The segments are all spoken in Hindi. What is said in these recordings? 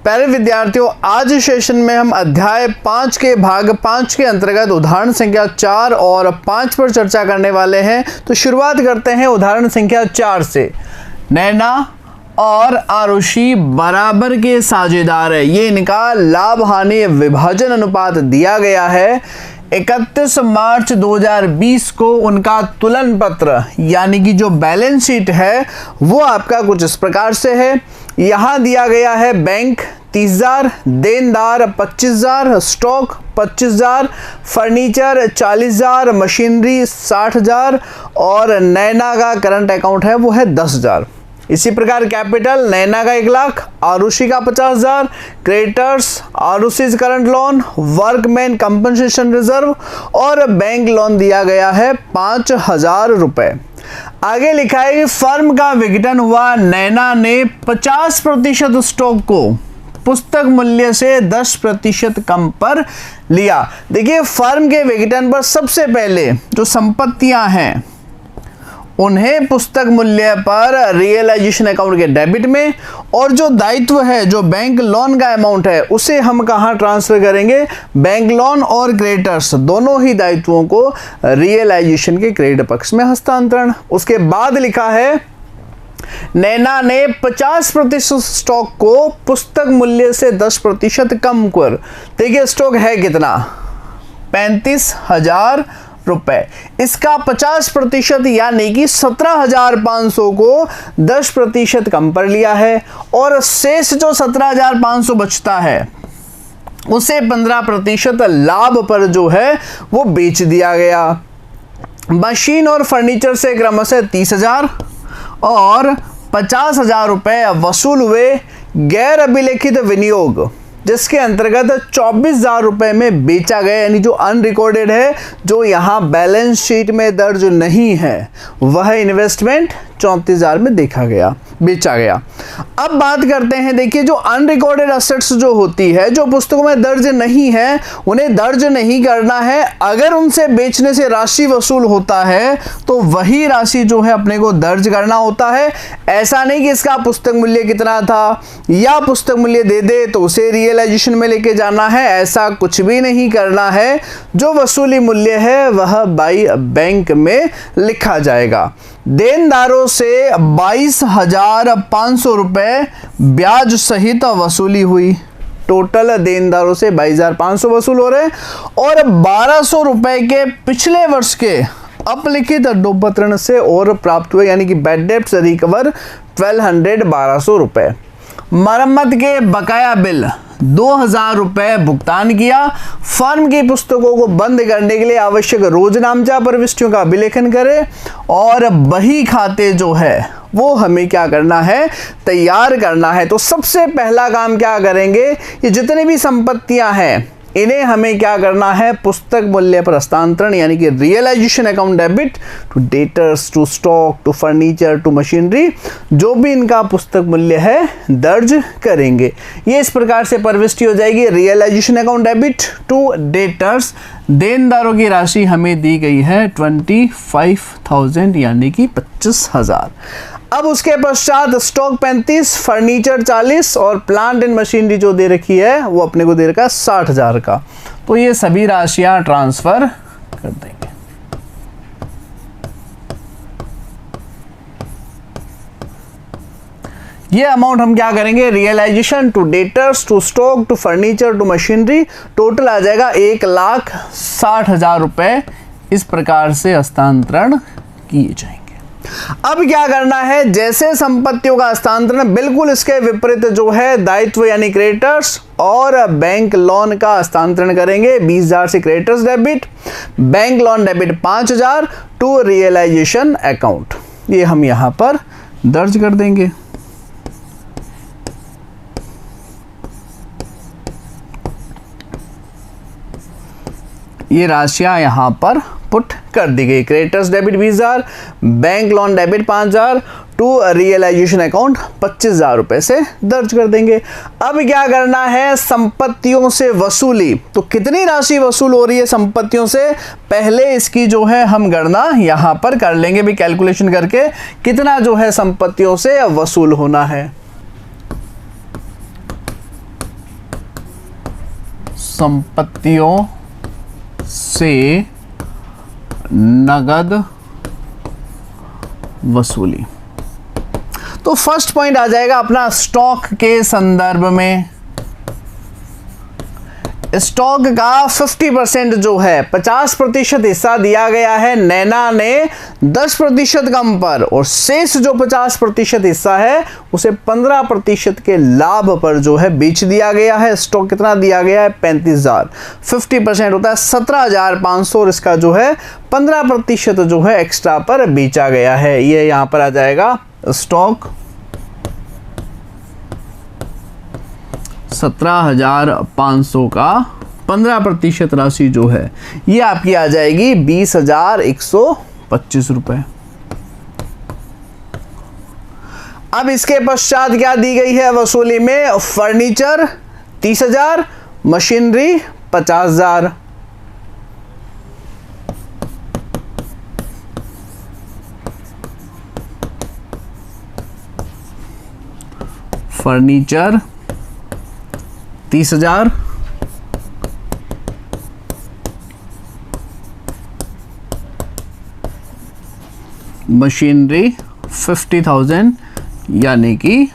प्यारे विद्यार्थियों, आज इस सेशन में हम अध्याय 5 के भाग 5 के अंतर्गत उदाहरण संख्या 4 और 5 पर चर्चा करने वाले हैं। तो शुरुआत करते हैं उदाहरण संख्या 4 से। नैना और आरुषि बराबर के साझेदार है। ये इनका लाभ हानि विभाजन अनुपात दिया गया है। 31 मार्च 2020 को उनका तुलन पत्र यानी कि जो बैलेंस शीट है वो आपका कुछ इस प्रकार से है। यहाँ दिया गया है बैंक 30,000, देनदार 25,000, स्टॉक 25,000, फर्नीचर 40,000, मशीनरी 60,000 और नैना का करंट अकाउंट है वो है 10,000। इसी प्रकार कैपिटल नैना का 1,00,000, आरुषि का 50,000, creditors Arushi current loan, workman compensation reserve और बैंक लोन दिया गया है 5,000 रुपए। आगे लिखा है कि फर्म का विघटन हुआ। नैना ने 50% स्टॉक को पुस्तक मूल्य से 10% कम पर लिया। देखिए, फर्म के विघटन पर सबसे पहले जो संपत्तियां हैं उन्हें पुस्तक मूल्य पर रियलाइजेशन अकाउंट के डेबिट में, और जो दायित्व है जो बैंक लोन का अमाउंट है उसे हम कहाँ ट्रांसफर करेंगे? बैंक लोन और क्रेडिटर्स दोनों ही दायित्वों को रियलाइजेशन के क्रेडिट पक्ष में हस्तांतरण। उसके बाद लिखा है नैना ने 50% स्टॉक को पुस्तक मूल्य से 10% कम कर। देखिए, स्टॉक है कितना? 35,000 रुपए। इसका 50% यानी कि 17,500 को 10% कम पर लिया है, और शेष जो 17,500 बचता है उसे 15% लाभ पर जो है वो बेच दिया गया। मशीन और फर्नीचर से क्रमशः 30,000 और 50,000 रुपए वसूल हुए। गैर अभिलेखित विनियोग जिसके अंतर्गत 24,000 रुपए में बेचा गया, यानी जो अनरिकॉर्डेड है, जो यहाँ बैलेंस शीट में दर्ज नहीं है, वह इन्वेस्टमेंट 34,000 में बेचा गया। अब बात करते हैं, देखिए, जो अनरिकॉर्डेड असेट्स जो होती है, जो पुस्तकों में दर्ज नहीं है, उन्हें दर्ज नहीं करना है। अगर उनसे बेचने से राशि वसूल होता है तो वही राशि जो है अपने को दर्ज करना होता है। ऐसा नहीं कि इसका पुस्तक मूल्य कितना था या पुस्तक मूल्य दे दे तो उसे रियलाइजेशन में लेके जाना है, ऐसा कुछ भी नहीं करना है। जो वसूली मूल्य है वह बाई बैंक में लिखा जाएगा। देनदारों से 22,500 रुपए ब्याज सहित वसूली हुई। टोटल देनदारों से 22,500 वसूल हो रहे, और 1,200 रुपए के पिछले वर्ष के अपलिखित अड्डोपत्र से और प्राप्त हुए, यानी कि बैड डेब्ट्स रिकवर 1,200 रुपए। मरम्मत के बकाया बिल 2,000 रुपए भुगतान किया। फर्म की पुस्तकों को बंद करने के लिए आवश्यक रोजनामचा प्रविष्टियों का अभिलेखन करें, और बही खाते जो है वो हमें क्या करना है? तैयार करना है। तो सबसे पहला काम क्या करेंगे? ये जितनी भी संपत्तियां हैं इन्हें हमें क्या करना है? पुस्तक मूल्य पर हस्तांतरण यानी कि realisation account debit to debtors, to stock, to furniture, to machinery, जो भी इनका पुस्तक मूल्य है दर्ज करेंगे। ये इस प्रकार से प्रविष्टि हो जाएगी। Realisation account debit to debtors, देनदारों की राशि हमें दी गई है 25,000 यानी कि 25,000। अब उसके पश्चात स्टॉक 35, फर्नीचर 40 और प्लांट एंड मशीनरी जो दे रखी है वो अपने को दे रखा है 60,000 का। तो ये सभी राशियां ट्रांसफर कर देंगे। ये अमाउंट हम क्या करेंगे? Realisation to debtors, to stock, to furniture, to machinery, total आ जाएगा 1,60,000 रुपए। इस प्रकार से हस्तांतरण किए जाएंगे। अब क्या करना है? जैसे संपत्तियों का हस्तांतरण, बिल्कुल इसके विपरीत जो है दायित्व यानी क्रेडिटर्स और बैंक लोन का हस्तांतरण करेंगे। 20,000 से creditors debit, bank loan debit 5,000 to realisation account. ये हम यहां पर दर्ज कर देंगे। ये राशियां यहां पर पुट कर दी गई। Creditors debit 20,000, bank loan debit 5,000 to realisation account 25,000 रुपए से दर्ज कर देंगे। अब क्या करना है? संपत्तियों से वसूली। तो कितनी राशि वसूल हो रही है संपत्तियों से? पहले इसकी जो है हम गणना यहां पर कर लेंगे भी, कैलकुलेशन करके कितना जो है संपत्तियों से वसूल होना है। संपत्तियों से नगद वसूली। तो फर्स्ट पॉइंट आ जाएगा अपना स्टॉक के संदर्भ में। स्टॉक का 50% जो है 50% हिस्सा दिया गया है नैना ने 10% कम पर, और शेष जो 50% हिस्सा है उसे 15% के लाभ पर जो है बेच दिया गया है। स्टॉक कितना दिया गया है? 35,000। 50% होता है 17,500 और इसका जो है 15% जो है एक्स्ट्रा पर बेचा गया है। ये यहां पर आ जाएगा स्टॉक 17,500 का 15% राशि जो है ये आपकी आ जाएगी 20,125 रुपए। अब इसके पश्चात क्या दी गई है वसूली में? Furniture 30,000, machinery 50,000। फर्नीचर 30,000, मशीनरी 50,000 यानी कि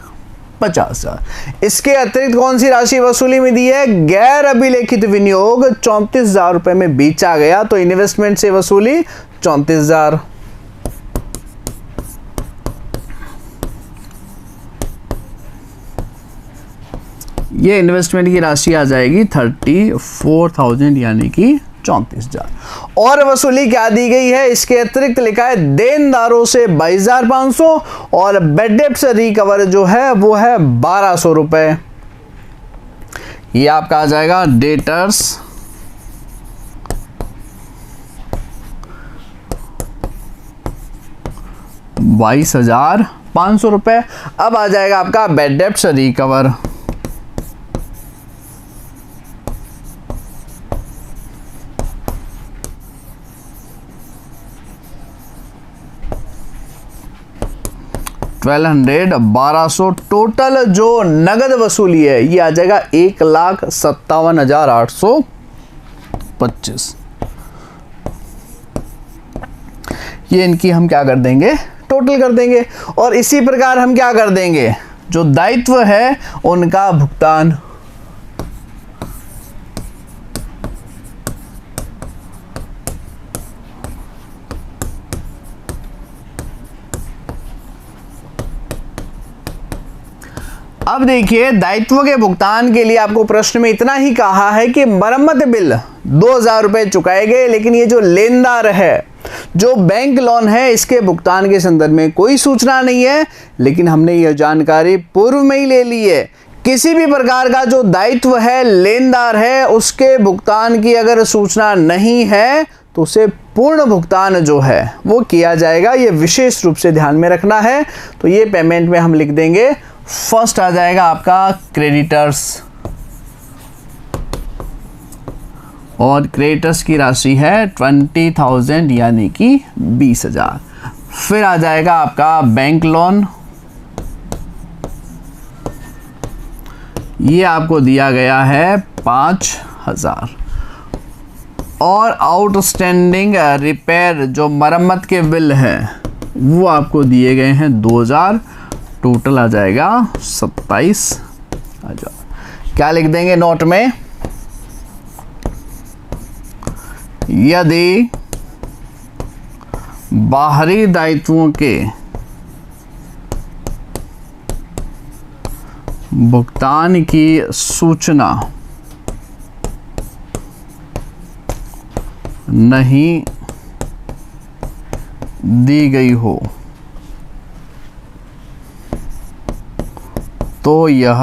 50,000। इसके अतिरिक्त कौन सी राशि वसूली में दी है? गैर अभिलेखित विनियोग 34,000 रुपए में बेचा गया, तो इन्वेस्टमेंट से वसूली 34,000। ये इन्वेस्टमेंट की राशि आ जाएगी 34,000 यानी कि 34,000। और वसूली क्या दी गई है? इसके अतिरिक्त लिखा है देनदारों से 22,500 और बैड डेट से रिकवर जो है वो है 1,200 रुपए। ये आपका आ जाएगा डेटर्स 22,500 रुपए। अब आ जाएगा आपका बैड डेट से रिकवर। $1,200 टोटल जो नगद वसूली है ये आ जाएगा 1,57,825। ये इनकी हम क्या कर देंगे? टोटल कर देंगे। और इसी प्रकार हम क्या कर देंगे? जो दायित्व है उनका भुगतान। अब देखिए दायित्व के भुगतान के लिए आपको प्रश्न में इतना ही कहा है कि मरम्मत बिल 2,000 रुपए चुकाए गए, लेकिन ये जो लेनदार है, जो बैंक लोन है, इसके भुगतान के संदर्भ में कोई सूचना नहीं है, लेकिन हमने यह जानकारी पूर्व में ही ले ली है। किसी भी प्रकार का जो दायित्व है, लेनदार है, उसके भुगतान की अगर सूचना नहीं है तो उसे पूर्ण भुगतान जो है वो किया जाएगा। ये विशेष रूप से ध्यान में रखना है। तो ये पेमेंट में हम लिख देंगे, फर्स्ट आ जाएगा आपका क्रेडिटर्स, और क्रेडिटर्स की राशि है 20,000 यानी कि 20,000। फिर आ जाएगा आपका बैंक लोन, ये आपको दिया गया है 5,000। और आउटस्टैंडिंग रिपेयर जो मरम्मत के बिल है वो आपको दिए गए हैं 2,000। टोटल आ जाएगा 27,000। क्या लिख देंगे नोट में? यदि बाहरी दायित्वों के भुगतान की सूचना नहीं दी गई हो तो यह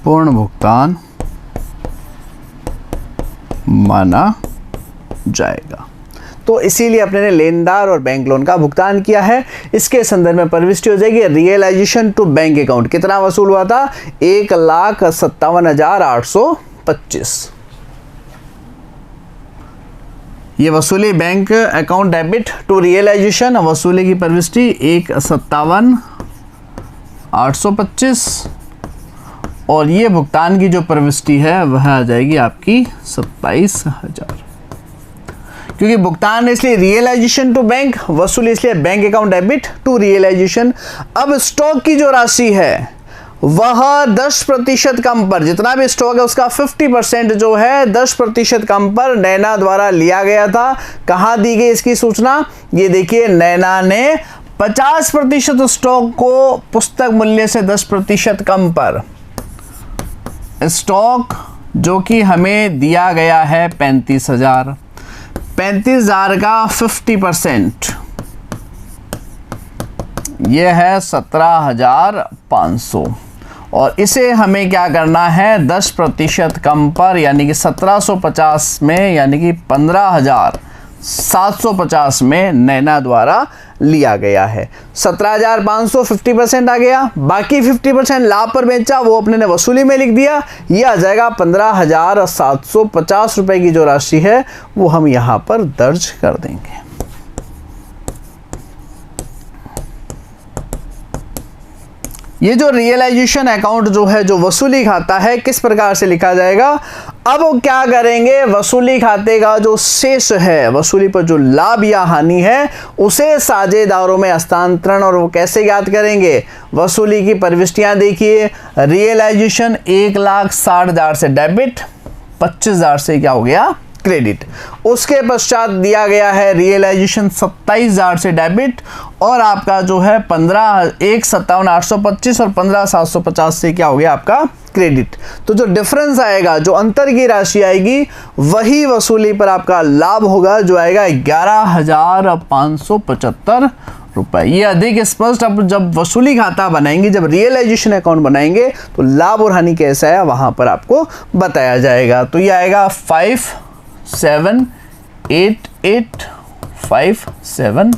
पूर्ण भुगतान माना जाएगा। तो इसीलिए अपने ने लेनदार और बैंक लोन का भुगतान किया है। इसके संदर्भ में प्रविष्टि हो जाएगी रियलाइजेशन टू बैंक अकाउंट। कितना वसूल हुआ था? 1,57,825। ये वसूली bank account debit to realisation, वसूली की प्रविष्टि 1,57,825 825 और ये भुगतान की जो प्रविष्टि है वह आ जाएगी आपकी 27,000, क्योंकि भुगतान इसलिए रियलाइजेशन टू बैंक, वसूली इसलिए bank account debit to realisation. अब स्टॉक की जो राशि है वह 10% कम पर, जितना भी स्टॉक है उसका 50% जो है 10% कम पर नैना द्वारा लिया गया था। कहाँ दी गई इसकी सूचना, ये देखिए नैना ने 50% स्टॉक को पुस्तक मूल्य से 10% कम पर, स्टॉक जो कि हमें दिया गया है 35,000 का 50% ये है 17,500 और इसे हमें क्या करना है 10% कम पर, यानी कि 1750 में, यानी कि 15,750 में नैना द्वारा लिया गया है। 17,500 50% आ गया, बाकी 50% लाभ पर बेचा वो अपने ने वसूली में लिख दिया, ये आ जाएगा 15,750 रुपए की जो राशि है वो हम यहाँ पर दर्ज कर देंगे। ये जो रियलाइजेशन अकाउंट जो है, जो वसूली खाता है, किस प्रकार से लिखा जाएगा। अब वो क्या करेंगे, वसूली खाते का जो शेष है, वसूली पर जो लाभ या हानि है उसे साझेदारों में हस्तांतरण, और वो कैसे ज्ञात करेंगे, वसूली की प्रविष्टियां देखिए। रियलाइजेशन 1,60,000 से डेबिट, 25,000 से क्या हो गया क्रेडिट। उसके पश्चात दिया गया है रियलाइजेशन 27,000 से डेबिट, और आपका जो है 1,57,825 और 15,750 से क्या हो गया आपका क्रेडिट। तो जो डिफरेंस आएगा, जो अंतर की राशि आएगी, वही वसूली पर आपका लाभ होगा, जो आएगा 11,575 रुपए। ये अधिक स्पष्ट अब जब वसूली खाता बनाएंगे, जब रियलाइजेशन अकाउंट बनाएंगे तो लाभ और हानि कैसा है वहां पर आपको बताया जाएगा। तो ये आएगा 5,788,5,787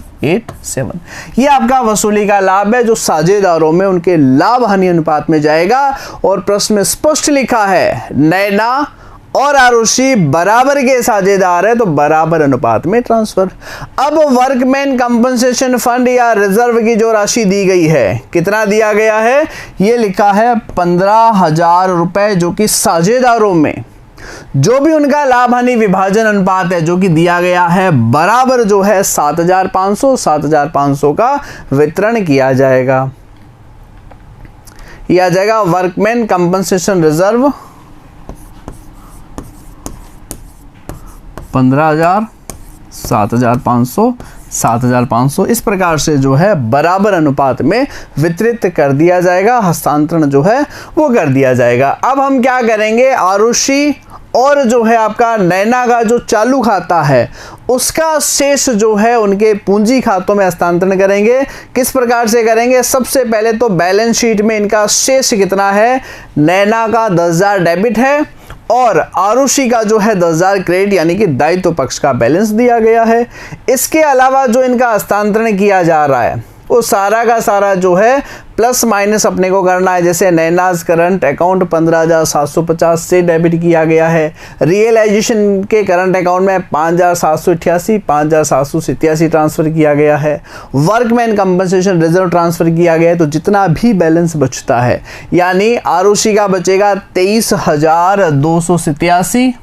ये आपका वसूली का लाभ है, जो साझेदारों में उनके लाभ हानि अनुपात में जाएगा। और प्रश्न में स्पष्ट लिखा है नैना और आरुषि बराबर के साझेदार है, तो बराबर अनुपात में ट्रांसफर। अब वर्कमैन कंपनसेशन फंड या रिजर्व की जो राशि दी गई है, कितना दिया गया है, ये लिखा है 15,000 रुपए, जो कि साझेदारों में जो भी उनका लाभ हानि विभाजन अनुपात है जो कि दिया गया है, बराबर जो है 7,500 का वितरण किया जाएगा। यह आ जाएगा वर्कमैन कंपनसेशन रिजर्व 15,000, 7,500, 7,500 इस प्रकार से जो है बराबर अनुपात में वितरित कर दिया जाएगा, हस्तांतरण जो है वो कर दिया जाएगा। अब हम क्या करेंगे, आरुषि और जो है आपका नैना का जो चालू खाता है उसका शेष जो है उनके पूंजी खातों में हस्तांतरण करेंगे। किस प्रकार से करेंगे, सबसे पहले तो बैलेंस शीट में इनका शेष कितना है, नैना का 10,000 डेबिट है और आरुषि का जो है 10,000 क्रेडिट, यानी कि दायित्व पक्ष का बैलेंस दिया गया है। इसके अलावा जो इनका हस्तांतरण किया जा रहा है वो सारा का सारा जो है प्लस माइनस अपने को करना है। जैसे नैनाज करंट अकाउंट 15,750 से डेबिट किया गया है, रियलाइजेशन के करंट अकाउंट में 5,788, 5,787 ट्रांसफर किया गया है, वर्कमैन कंपनसेशन रिजर्व ट्रांसफर किया गया है। तो जितना भी बैलेंस बचता है, यानी आरुषि का बचेगा 23,287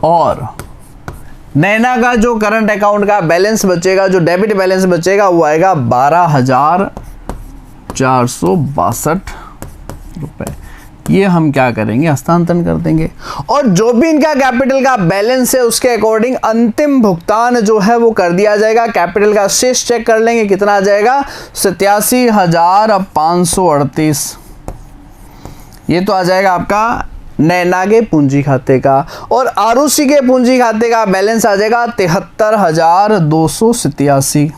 और नैना का जो करंट अकाउंट का बैलेंस बचेगा, जो डेबिट बैलेंस बचेगा वो आएगा 12,462 रुपए। ये हम क्या करेंगे, हस्तांतरण कर देंगे। और जो भी इनका कैपिटल का बैलेंस है उसके अकॉर्डिंग अंतिम भुगतान जो है वो कर दिया जाएगा। कैपिटल का शेष चेक कर लेंगे, कितना आ जाएगा 87,538। ये तो आ जाएगा आपका नैना के पूंजी खाते का, और आरुषि के पूंजी खाते का बैलेंस आ जाएगा 73,287।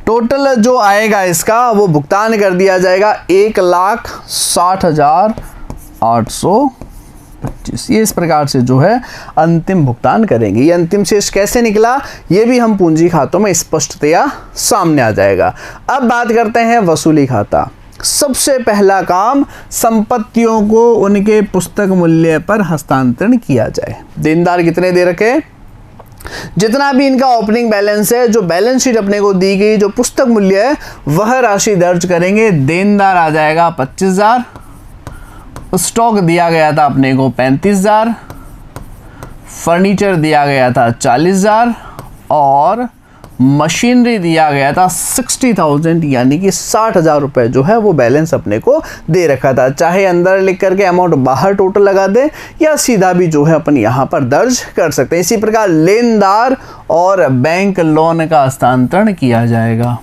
टोटल जो आएगा इसका वो भुगतान कर दिया जाएगा 1,60,825। ये इस प्रकार से जो है अंतिम भुगतान करेंगे। ये अंतिम शेष कैसे निकला, ये भी हम पूंजी खातों में स्पष्टतया सामने आ जाएगा। अब बात करते हैं वसूली खाता। सबसे पहला काम, संपत्तियों को उनके पुस्तक मूल्य पर हस्तांतरण किया जाए। देनदार कितने दे रखे, जितना भी इनका ओपनिंग बैलेंस है, जो बैलेंस शीट अपने को दी गई, जो पुस्तक मूल्य है, वह राशि दर्ज करेंगे। देनदार आ जाएगा 25,000, स्टॉक दिया गया था अपने को 35,000, फर्नीचर दिया गया था 40,000 और मशीनरी दिया गया था 60,000, यानी कि 60,000 रुपये जो है वो बैलेंस अपने को दे रखा था। चाहे अंदर लिख करके अमाउंट बाहर टोटल लगा दें या सीधा भी जो है अपन यहाँ पर दर्ज कर सकते हैं। इसी प्रकार लेनदार और बैंक लोन का हस्तांतरण किया जाएगा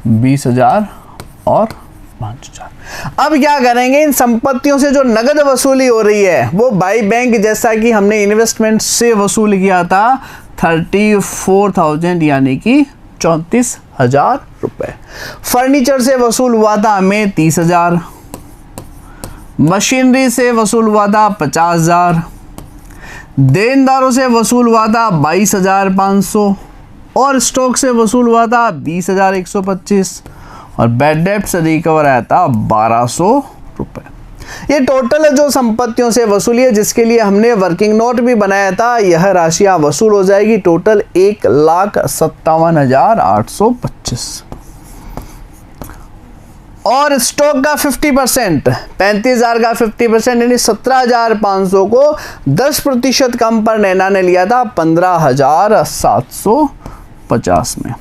20,000 और 5,000। अब क्या करेंगे, इन संपत्तियों से जो नगद वसूली हो रही है वो बाई बैंक, जैसा कि हमने इन्वेस्टमेंट से वसूल किया था 34,000 यानी कि 34,000 रुपये। फर्नीचर से वसूल हुआ था हमें 30,000, मशीनरी से वसूल हुआ था 50,000, देनदारों से वसूल हुआ था 22,500 और स्टॉक से वसूल हुआ था 20,125 और बैड डेब्ट से रिकवर आया था 1,200 रुपये। ये टोटल है जो संपत्तियों से वसूली है, जिसके लिए हमने वर्किंग नोट भी बनाया था। यह राशियां वसूल हो जाएगी टोटल 1,57,825 और स्टॉक का 50%, 35,000 का 50% यानी 17,500 को 10% कम पर नैना ने लिया था 15,750 में।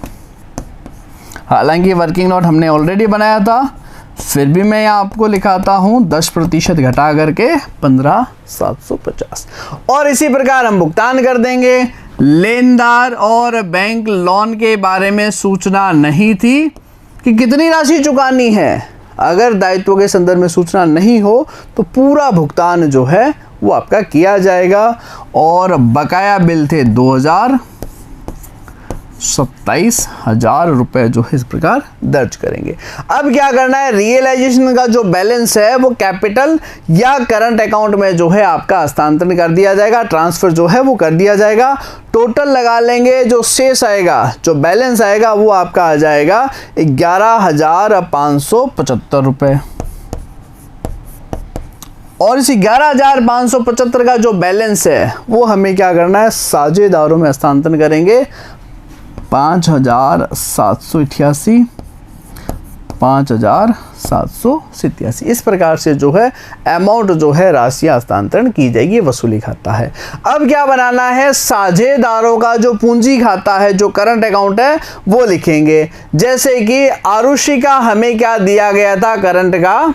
हालांकि वर्किंग नोट हमने ऑलरेडी बनाया था, फिर भी मैं यहाँ आपको लिखाता हूँ 10% घटा करके 15,750 और इसी प्रकार हम भुगतान कर देंगे। लेनदार और बैंक लोन के बारे में सूचना नहीं थी कि कितनी राशि चुकानी है। अगर दायित्व के संदर्भ में सूचना नहीं हो तो पूरा भुगतान जो है वो आपका किया जाएगा और बकाया बिल थे 27,000 रुपये जो है इस प्रकार दर्ज करेंगे। अब क्या करना है, रियलाइजेशन का जो बैलेंस है वो कैपिटल या करंट अकाउंट में जो है आपका हस्तांतरण कर दिया जाएगा, ट्रांसफर जो है वो कर दिया जाएगा। टोटल लगा लेंगे, जो शेष आएगा, जो बैलेंस आएगा वो आपका आ जाएगा 11,575 रुपये और इस 11,575 का जो बैलेंस है वो हमें क्या करना है, साझेदारों में हस्तांतरण करेंगे। 5,788, 5,787, इस प्रकार से जो है अमाउंट जो है राशि हस्तांतरण की जाएगी, वसूली खाता है। अब क्या बनाना है, साझेदारों का जो पूंजी खाता है, जो करंट अकाउंट है वो लिखेंगे। जैसे कि आरुषि का हमें क्या दिया गया था, करंट का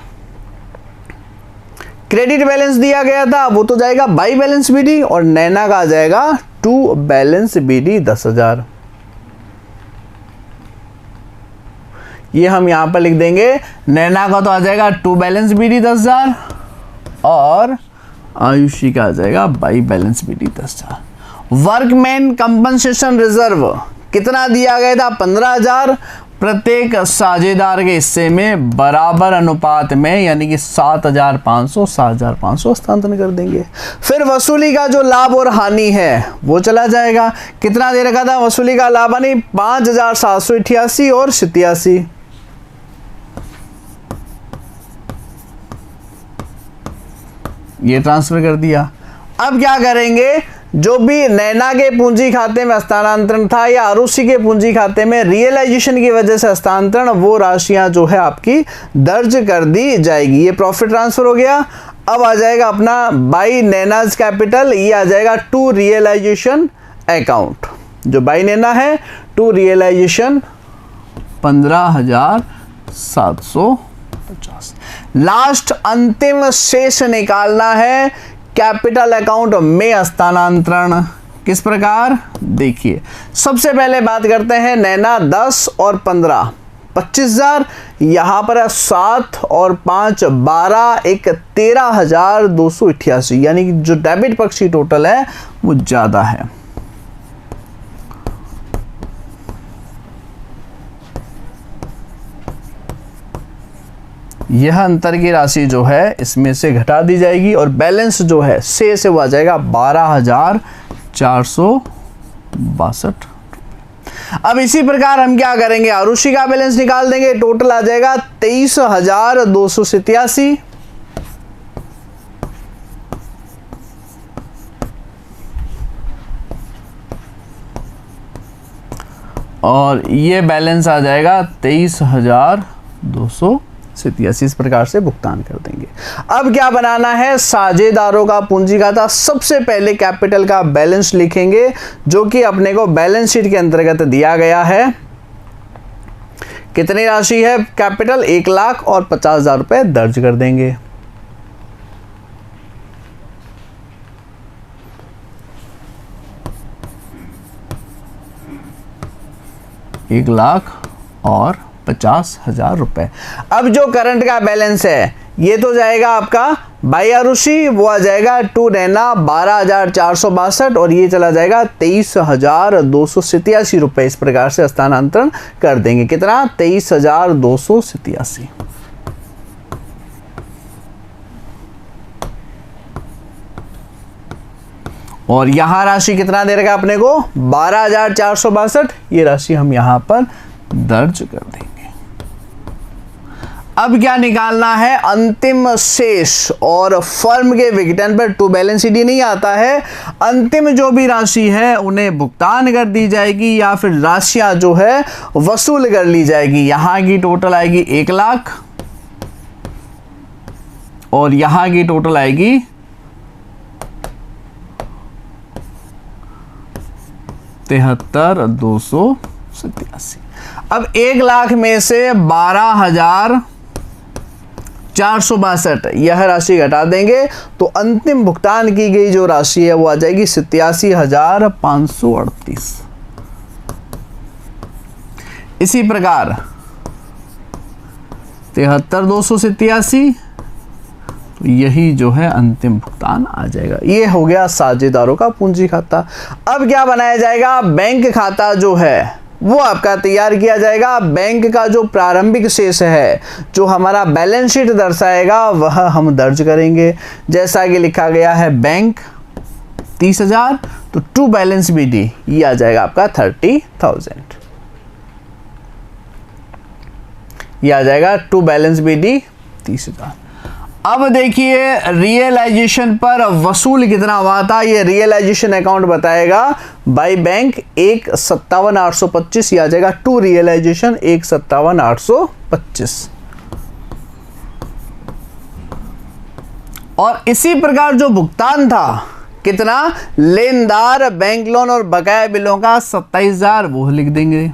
क्रेडिट बैलेंस दिया गया था, वो तो जाएगा बाई बैलेंस बीडी और नैना का आ जाएगा टू बैलेंस बीडी 10,000। ये हम यहां पर लिख देंगे। नैना का तो आ जाएगा टू बैलेंस बीडी 10,000 और आयुषी का आ जाएगा by balance BD 10,000। Workman compensation reserve कितना दिया गया था, 15,000। प्रत्येक साझेदार के हिस्से में बराबर अनुपात में यानी कि 7,500 हस्तांतरण कर देंगे। फिर वसूली का जो लाभ और हानि है वो चला जाएगा। कितना दे रखा था वसूली का लाभ हानि, 5,788 और 87। ये ट्रांसफर कर दिया। अब क्या करेंगे, जो भी नैना के पूंजी खाते में हस्तांतरण था या आरुषि के पूंजी खाते में रियलाइजेशन की वजह से हस्तांतरण, वो राशियां जो है आपकी दर्ज कर दी जाएगी। ये प्रॉफिट ट्रांसफर हो गया। अब आ जाएगा अपना बाई नैनाज कैपिटल, ये आ जाएगा टू रियलाइजेशन अकाउंट। जो बाई नैना है टू रियलाइजेशन 15,750। लास्ट अंतिम शेष निकालना है कैपिटल अकाउंट में हस्तांतरण। किस प्रकार, देखिए सबसे पहले बात करते हैं नैना 10 और 15, 25,000। यहाँ पर है 7 और 5 12, एक 13,288, यानी कि जो डेबिट पक्ष की टोटल है वो ज़्यादा है। यह अंतर की राशि जो है इसमें से घटा दी जाएगी और बैलेंस जो है से वो आ जाएगा 12,462। अब इसी प्रकार हम क्या करेंगे, आरुषि का बैलेंस निकाल देंगे। टोटल आ जाएगा 23,287। और ये बैलेंस आ जाएगा 23,287। इस प्रकार से भुगतान कर देंगे। अब क्या बनाना है, साझेदारों का पूंजी खाता। सबसे पहले कैपिटल का बैलेंस लिखेंगे जो कि अपने को बैलेंस शीट के अंतर्गत दिया गया है। कितनी राशि है कैपिटल, 1,50,000 रुपए दर्ज कर देंगे। एक 1,50,000 रुपए। अब जो करंट का बैलेंस है ये तो जाएगा आपका बाई आरुषि, वो आ जाएगा 2 नैना 12,462 और ये चला जाएगा 23,287 रुपए। इस प्रकार से हस्तांतरण कर देंगे। कितना, 23,287। और यहां राशि कितना दे रखा अपने को, 12,462। ये राशि हम यहां पर दर्ज कर देंगे। अब क्या निकालना है, अंतिम शेष। और फर्म के विघटन पर टू बैलेंस शीट नहीं आता है। अंतिम जो भी राशि है उन्हें भुगतान कर दी जाएगी या फिर राशियां जो है वसूल कर ली जाएगी। यहां की टोटल आएगी 1,00,000 और यहां की टोटल आएगी 73,287। अब 1,00,000 में से 12,462 यह राशि घटा देंगे तो अंतिम भुगतान की गई जो राशि है वो आ जाएगी 87,538। इसी प्रकार 73,287 तो यही जो है अंतिम भुगतान आ जाएगा। ये हो गया साझेदारों का पूंजी खाता। अब क्या बनाया जाएगा, बैंक खाता जो है वो आपका तैयार किया जाएगा। बैंक का जो प्रारंभिक शेष है जो हमारा बैलेंस शीट दर्शाएगा वह हम दर्ज करेंगे। जैसा कि लिखा गया है बैंक 30,000 तो टू बैलेंस BD ये आ जाएगा आपका 30,000। ये आ जाएगा टू बैलेंस BD 30,000। अब देखिए रियलाइजेशन पर वसूल कितना हुआ था, ये रियलाइजेशन अकाउंट बताएगा बाय बैंक 1,57,825। आ जाएगा टू रियलाइजेशन 1,57,825। और इसी प्रकार जो भुगतान था कितना, लेनदार बैंक लोन और बकाया बिलों का 27,000 वो लिख देंगे।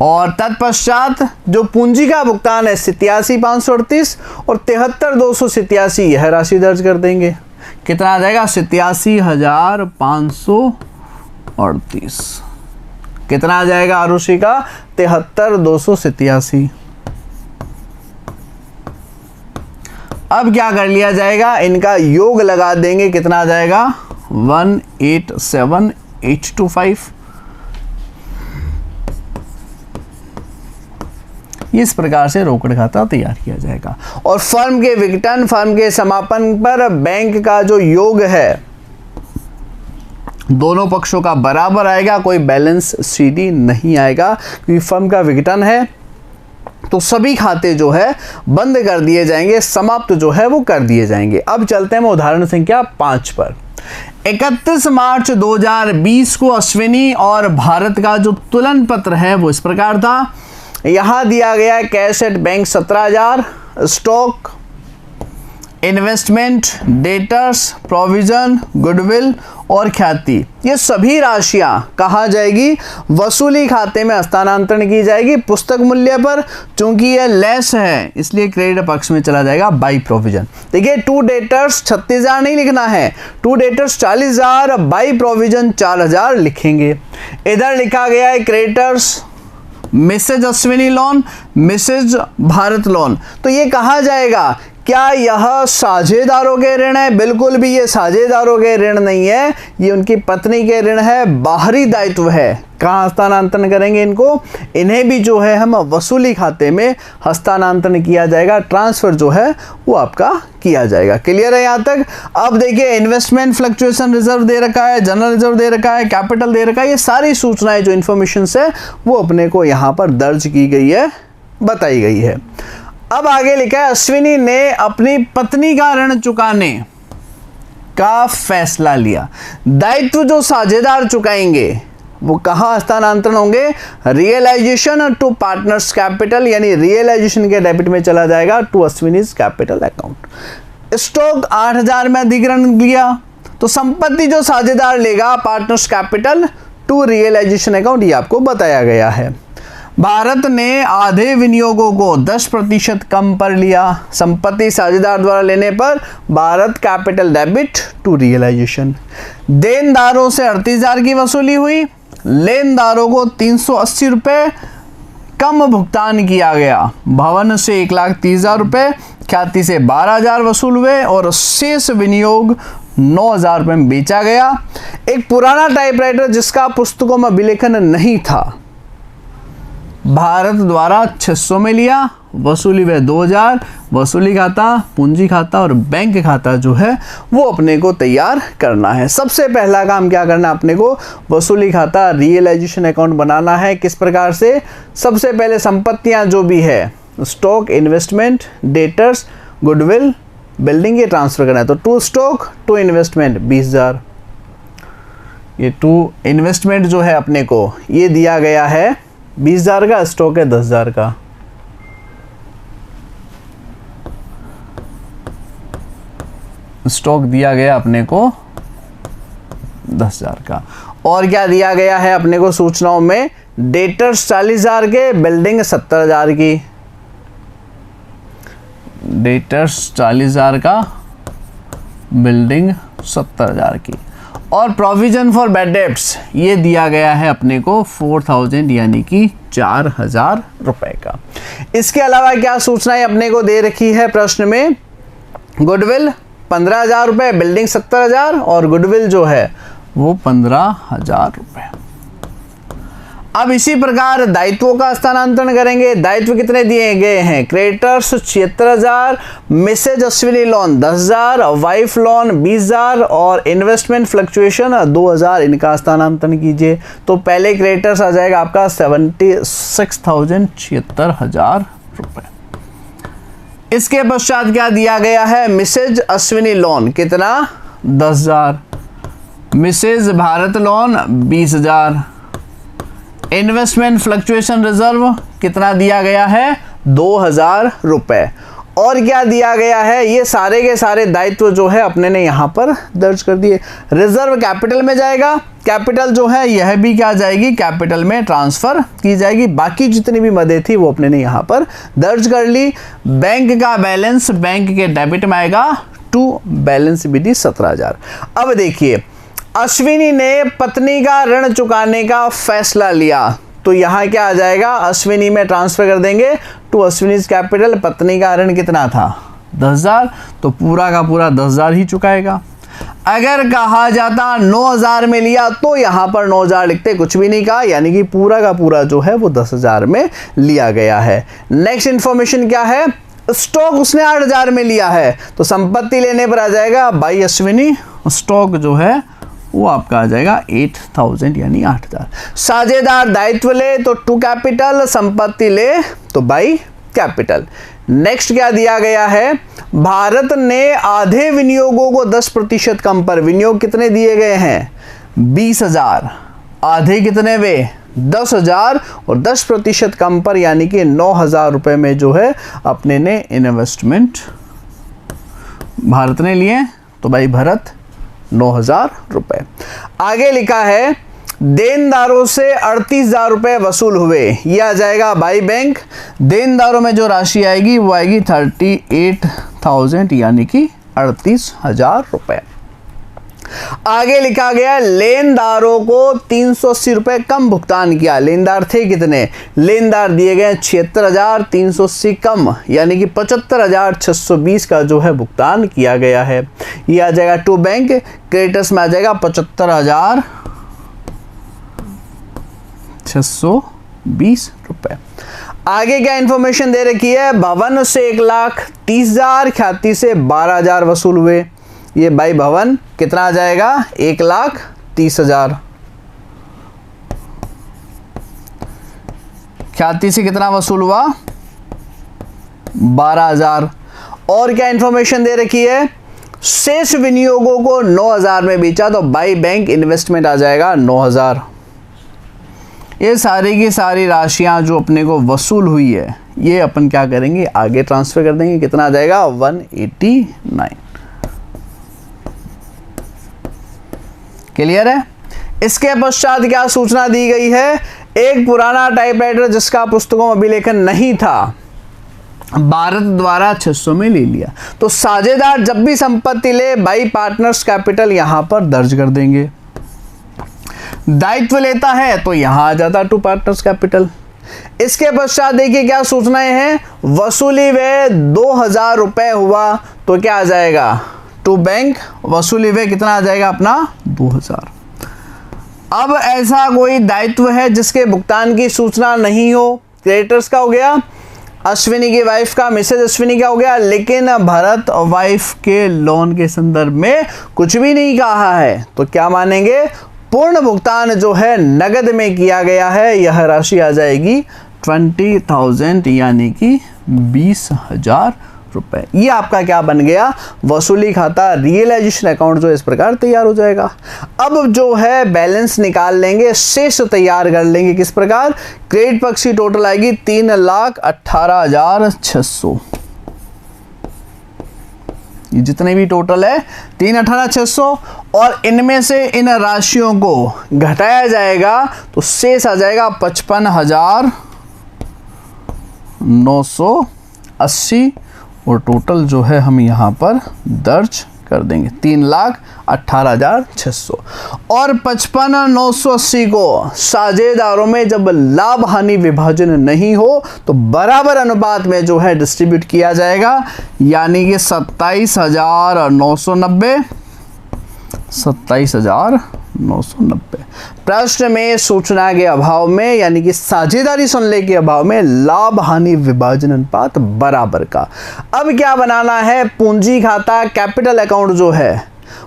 और तत्पश्चात जो पूंजी का भुगतान है 87,538 और 73,287 यह राशि दर्ज कर देंगे। कितना आ जाएगा, 87,538। कितना आ जाएगा आरुषि का, 73,287। अब क्या कर लिया जाएगा, इनका योग लगा देंगे। कितना आ जाएगा, 187,825। इस प्रकार से रोकड़ खाता तैयार किया जाएगा। और फर्म के विघटन, फर्म के समापन पर बैंक का जो योग है दोनों पक्षों का बराबर आएगा, कोई बैलेंस CD नहीं आएगा क्योंकि फर्म का विघटन है तो सभी खाते जो है बंद कर दिए जाएंगे, समाप्त जो है वो कर दिए जाएंगे। अब चलते हैं उदाहरण संख्या 5 पर। 31 मार्च 2020 को अश्विनी और भारत का जो तुलन पत्र है वो इस प्रकार था। यहां दिया गया है cash at bank 17,000, stock, investment, debtors, provision, goodwill और ख्याति। ये सभी राशियां कहाँ जाएगी, वसूली खाते में हस्तांतरण की जाएगी पुस्तक मूल्य पर। चूंकि ये लेस है इसलिए क्रेडिट पक्ष में चला जाएगा बाई प्रोविजन। देखिए टू डेटर्स 36,000 नहीं लिखना है, टू डेटर्स 40,000, बाई प्रोविजन 4,000 लिखेंगे। इधर लिखा गया है creditors Mrs Ashwini loan, Mrs Bharat loan. तो ये कहा जाएगा, क्या यह साझेदारों के ऋण है? बिल्कुल भी ये साझेदारों के ऋण नहीं है, ये उनकी पत्नी के ऋण है, बाहरी दायित्व है। कहाँ हस्तांतरण करेंगे इनको, इन्हें भी जो है हम वसूली खाते में हस्तांतरण किया जाएगा, ट्रांसफर जो है वो आपका किया जाएगा। क्लियर है यहाँ तक? अब देखिए इन्वेस्टमेंट फ्लक्चुएशन रिजर्व दे रखा है, जनरल रिजर्व दे रखा है, कैपिटल दे रखा है। ये सारी सूचनाएं जो इन्फॉर्मेशन है वो अपने को यहाँ पर दर्ज की गई है, बताई गई है। अब आगे लिखा है अश्विनी ने अपनी पत्नी का ऋण चुकाने का फैसला लिया। दायित्व जो साझेदार चुकाएंगे वो कहाँ हस्तांतरण होंगे? रियलाइजेशन टू पार्टनर्स कैपिटल, यानी रियलाइजेशन के डेबिट में चला जाएगा to Ashwini's capital account. Stock 8000 में अधिग्रहण किया तो संपत्ति जो साझेदार लेगा partners capital to realisation account, ये आपको बताया गया है। भारत ने आधे विनियोगों को 10% कम पर लिया, संपत्ति साझेदार द्वारा लेने पर Bharat capital debit to realisation. देनदारों से 38,000 की वसूली हुई, लेनदारों को 380 रुपये कम भुगतान किया गया। भवन से 1,30,000 रुपये, ख्याति से 12,000 वसूल हुए और शेष विनियोग 9,000 रुपये में बेचा गया। एक पुराना टाइपराइटर जिसका पुस्तकों में अभिलेखन नहीं था, भारत द्वारा 600 में लिया, वसूली हुए 2,000। वसूली खाता, पूंजी खाता और बैंक खाता जो है वो अपने को तैयार करना है। सबसे पहला काम क्या करना है अपने को? वसूली खाता रियलाइजेशन अकाउंट बनाना है। किस प्रकार से? सबसे पहले संपत्तियां जो भी है, stock, investment, debtors, goodwill, building, ये ट्रांसफर करना है। तो टू स्टॉक टू इन्वेस्टमेंट 20,000, ये टू इन्वेस्टमेंट जो है अपने को ये दिया गया है 20,000 का, स्टॉक है 10,000 का। स्टॉक दिया गया अपने को 10,000 का। और क्या दिया गया है अपने को सूचनाओं में? डेटर्स 40,000 के, बिल्डिंग 70,000 की। डेटर्स 40,000 का, बिल्डिंग 70,000 की। और प्रोविजन फॉर बैड डेब्ट्स ये दिया गया है अपने को 4,000 यानी कि 4,000 रुपए का। इसके अलावा क्या सूचनाएं अपने को दे रखी है प्रश्न में? गुडविल 15,000 रुपये, बिल्डिंग 70,000 और गुडविल जो है वो 15,000 रुपये। अब इसी प्रकार दायित्वों का हस्तांतरण करेंगे। दायित्व कितने दिए गए हैं? Creditors 76,000, Mrs Ashwini loan 10,000, wife loan 20,000 और इन्वेस्टमेंट फ्लक्चुएशन 2,000, इनका हस्तांतरण कीजिए। तो पहले क्रेडिटर्स आ जाएगा आपका 76,000 रुपये। इसके पश्चात क्या दिया गया है? मिसेज अश्विनी लोन कितना? 10,000, Mrs Bharat loan 20,000, investment fluctuation reserve कितना दिया गया है? 2,000 रुपये। और क्या दिया गया है? ये सारे के सारे दायित्व जो है अपने ने यहाँ पर दर्ज कर दिए। रिजर्व कैपिटल में जाएगा, कैपिटल जो है यह भी क्या जाएगी? कैपिटल में ट्रांसफर की जाएगी। बाकी जितनी भी मदें थी वो अपने ने यहाँ पर दर्ज कर ली। बैंक का बैलेंस बैंक के डेबिट में आएगा टू बैलेंस विधि 17,000। अब देखिए, अश्विनी ने पत्नी का ऋण चुकाने का फैसला लिया तो यहाँ क्या आ जाएगा? अश्विनी में ट्रांसफर कर देंगे टू अश्विनीज कैपिटल। पत्नी का ऋण कितना था? 10,000, तो पूरा का पूरा 10,000 ही चुकाएगा। अगर कहा जाता 9,000 में लिया तो यहाँ पर 9,000 लिखते, कुछ भी नहीं कहा, यानी कि पूरा का पूरा जो है वो 10,000 में लिया गया है। नेक्स्ट इंफॉर्मेशन क्या है? स्टॉक उसने 8,000 में लिया है तो संपत्ति लेने पर आ जाएगा बाई अश्विनी। स्टॉक जो है वो आपका आ जाएगा 8,000 यानी 8,000। साझेदार दायित्व ले तो टू कैपिटल, संपत्ति ले तो बाई कैपिटल। नेक्स्ट क्या दिया गया है? भारत ने आधे विनियोगों को 10% कम पर, विनियोग कितने दिए गए हैं? 20,000, आधे कितने वे? 10,000 और 10% कम पर यानी कि 9,000 रुपये में जो है अपने ने इन्वेस्टमेंट भारत ने लिए तो भाई भारत 9,000 रुपये। आगे लिखा है देनदारों से 38,000 रुपये वसूल हुए, ये आ जाएगा बाई बैंक। देनदारों में जो राशि आएगी वो आएगी 38,000 यानी कि 38,000 रुपये। आगे लिखा गया लेनदारों को 380 रुपये कम भुगतान किया। लेनदार थे कितने? लेनदार दिए गए 76,380 कम यानी कि 75,620 का जो है भुगतान किया गया है। ये आ जाएगा टू बैंक। क्रेडिटर्स में आ जाएगा 75,620 रुपये। आगे क्या इंफॉर्मेशन दे रखी है? भवन से 1,30,000, ख्याति से 12,000 वसूल हुए। ये बाई भवन कितना आ जाएगा? 1,30,000। ख्याति से कितना वसूल हुआ? 12,000। और क्या इंफॉर्मेशन दे रखी है? शेष विनियोगों को 9,000 में बेचा तो बाई बैंक इन्वेस्टमेंट आ जाएगा 9,000। ये सारी की सारी राशियां जो अपने को वसूल हुई है ये अपन क्या करेंगे, आगे ट्रांसफर कर देंगे। कितना आ जाएगा 189। क्लियर है। इसके पश्चात क्या सूचना दी गई है, एक पुराना टाइपराइटर जिसका पुस्तकों में अभिलेखन नहीं था भारत द्वारा 600 में ले लिया। तो साझेदार जब भी संपत्ति ले बाई पार्टनर्स कैपिटल यहां पर दर्ज कर देंगे। दायित्व लेता है तो यहां आ जाता टू पार्टनर्स कैपिटल। इसके पश्चात देखिए क्या सूचनाएं हैं, वसूली व्यय 2000 रुपए हुआ तो क्या आ जाएगा, टू बैंक वसूली व्यय कितना आ जाएगा अपना 2000। अब ऐसा कोई दायित्व है जिसके भुगतान की सूचना नहीं हो, क्रेडिटर्स का हो गया, अश्विनी की वाइफ का, मिसेज अश्विनी का हो गया, लेकिन भरत वाइफ के लोन के संदर्भ में कुछ भी नहीं कहा है, तो क्या मानेंगे, पूर्ण भुगतान जो है नगद में किया गया है। यह राशि आ जाएगी 20,000 यानी कि 20,000 रुपए। ये आपका क्या बन गया, वसूली खाता रियलाइजेशन अकाउंट जो इस प्रकार तैयार हो जाएगा। अब जो है बैलेंस निकाल लेंगे, शेष तैयार कर लेंगे किस प्रकार, क्रेडिट पक्ष की टोटल आएगी 3,18,600। ये जितने भी टोटल है 3,18,600 और इनमें से इन राशियों को घटाया जाएगा तो शेष आ जाएगा 55,980 और टोटल जो है हम यहाँ पर दर्ज कर देंगे 3,18,600 और 55,980 को साझेदारों में जब लाभ हानि विभाजन नहीं हो तो बराबर अनुपात में जो है डिस्ट्रीब्यूट किया जाएगा, यानी कि 27,990 27,990। प्रश्न में सूचना के अभाव में यानी कि साझेदारी सुनने के अभाव में लाभ हानि विभाजन अनुपात बराबर का। अब क्या बनाना है, पूंजी खाता कैपिटल अकाउंट जो है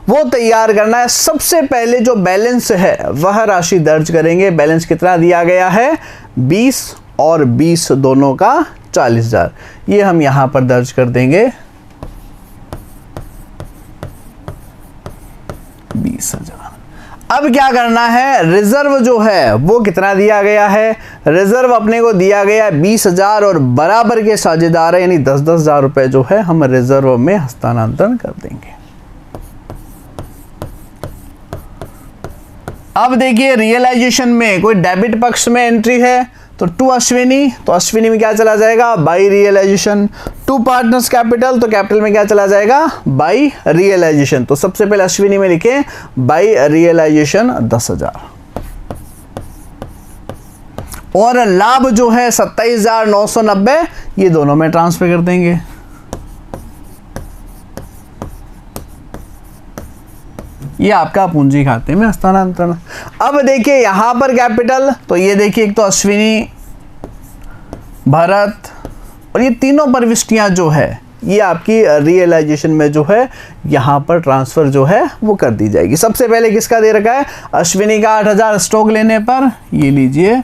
वो तैयार करना है। सबसे पहले जो बैलेंस है वह राशि दर्ज करेंगे। बैलेंस कितना दिया गया है, 20 और 20 दोनों का 40,000। ये हम यहां पर दर्ज कर देंगे 20,000। अब क्या करना है, रिजर्व जो है वो कितना दिया गया है, रिजर्व अपने को दिया गया 20,000 और बराबर के साझेदार है यानी 10,000 रुपए जो है हम रिजर्व में हस्तांतरण कर देंगे। अब देखिए रियलाइजेशन में कोई डेबिट पक्ष में एंट्री है तो टू अश्विनी, तो अश्विनी में क्या चला जाएगा, by realisation. To partners capital, तो कैपिटल में क्या चला जाएगा, बाई रियलाइजेशन। तो सबसे पहले अश्विनी में लिखें बाई रियलाइजेशन 10,000 और लाभ जो है 27,990 ये दोनों में ट्रांसफर कर देंगे। ये आपका पूंजी खाते में हस्तांतरण। अब देखिए यहां पर कैपिटल, तो ये देखिए एक तो अश्विनी, भरत और ये तीनों प्रविष्टियां जो है ये आपकी रियलाइजेशन में जो है यहां पर ट्रांसफर जो है वो कर दी जाएगी। सबसे पहले किसका दे रखा है, अश्विनी का 8,000 स्टॉक लेने पर ये लीजिए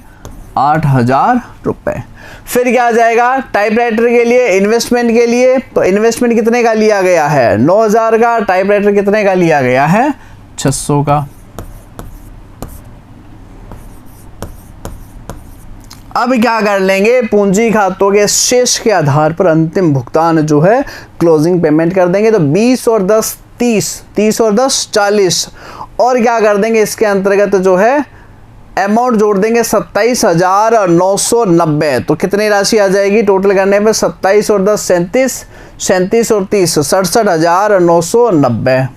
8,000 रुपए। फिर क्या आ जाएगा, टाइपराइटर के लिए इन्वेस्टमेंट के लिए, तो इन्वेस्टमेंट कितने का लिया गया है 9,000 का, टाइपराइटर कितने का लिया गया है 600 का। अब क्या कर लेंगे, पूंजी खातों के शेष के आधार पर अंतिम भुगतान जो है क्लोजिंग पेमेंट कर देंगे। तो 20 और 10 30, 30 और 10 40 और क्या कर देंगे इसके अंतर्गत जो है अमाउंट जोड़ देंगे 27,990। तो कितनी राशि आ जाएगी टोटल करने पर, 27 और 10 37, 37 और 30 67,990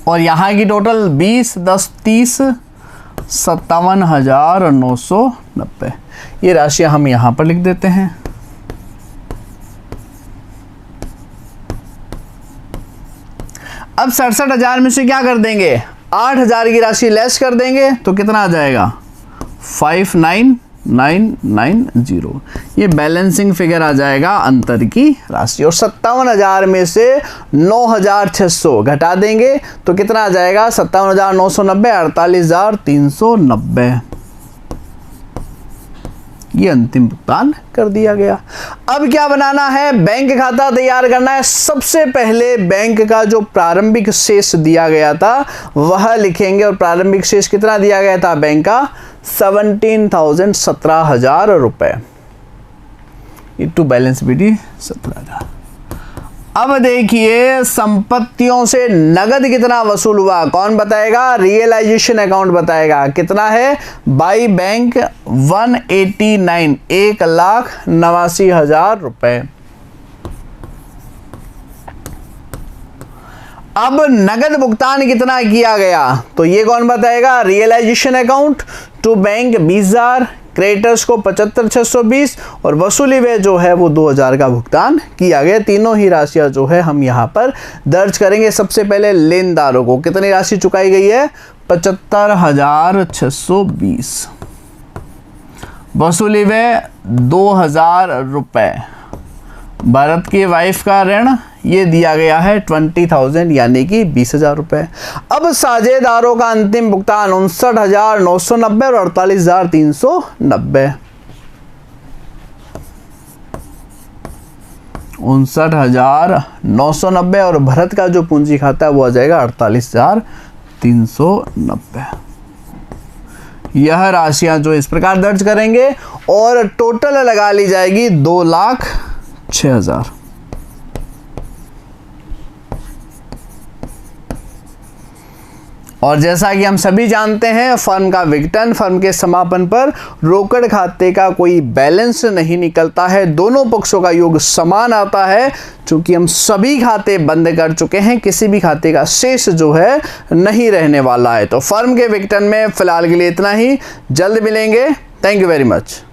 और यहाँ की टोटल 20 10 30 57,990। ये राशि हम यहाँ पर लिख देते हैं। अब 67,000 में से क्या कर देंगे, 8,000 की राशि लेस कर देंगे तो कितना आ जाएगा 59,990। ये बैलेंसिंग फिगर आ जाएगा अंतर की राशि। और 57,000 में से 9,600 घटा देंगे तो कितना आ जाएगा 57,990 48,390। ये अंतिम भुगतान कर दिया गया। अब क्या बनाना है, बैंक खाता तैयार करना है। सबसे पहले बैंक का जो प्रारंभिक शेष दिया गया था वह लिखेंगे, और प्रारंभिक शेष कितना दिया गया था बैंक का, 17,000 रुपए। To balance BD 17,000। अब देखिए संपत्तियों से नगद कितना वसूल हुआ, कौन बताएगा, रियलाइजेशन अकाउंट बताएगा। कितना है, बाई बैंक 189, 1,89,000 रुपए। अब नगद भुगतान कितना किया गया, तो ये कौन बताएगा, realisation account to bank 20,000, creditors को 75,620 और वसूली व्यय जो है वो 2,000 का भुगतान किया गया। तीनों ही राशियां जो है हम यहाँ पर दर्ज करेंगे। सबसे पहले लेनदारों को कितनी राशि चुकाई गई है, 75,620, वसूली व्यय 2,000 रुपए। भरत की वाइफ का ऋण ये दिया गया है 20,000 यानी कि 20,000 रुपए। अब साझेदारों का अंतिम भुगतान 59,990 और 48,390। 59,990 और भरत का जो पूंजी खाता है वो आ जाएगा 48,390। यह राशियां जो इस प्रकार दर्ज करेंगे और टोटल लगा ली जाएगी 2,06,000। और जैसा कि हम सभी जानते हैं फर्म का विघटन, फर्म के समापन पर रोकड़ खाते का कोई बैलेंस नहीं निकलता है, दोनों पक्षों का योग समान आता है। चूंकि हम सभी खाते बंद कर चुके हैं, किसी भी खाते का शेष जो है नहीं रहने वाला है। तो फर्म के विघटन में फिलहाल के लिए इतना ही, जल्द मिलेंगे। Thank you very much.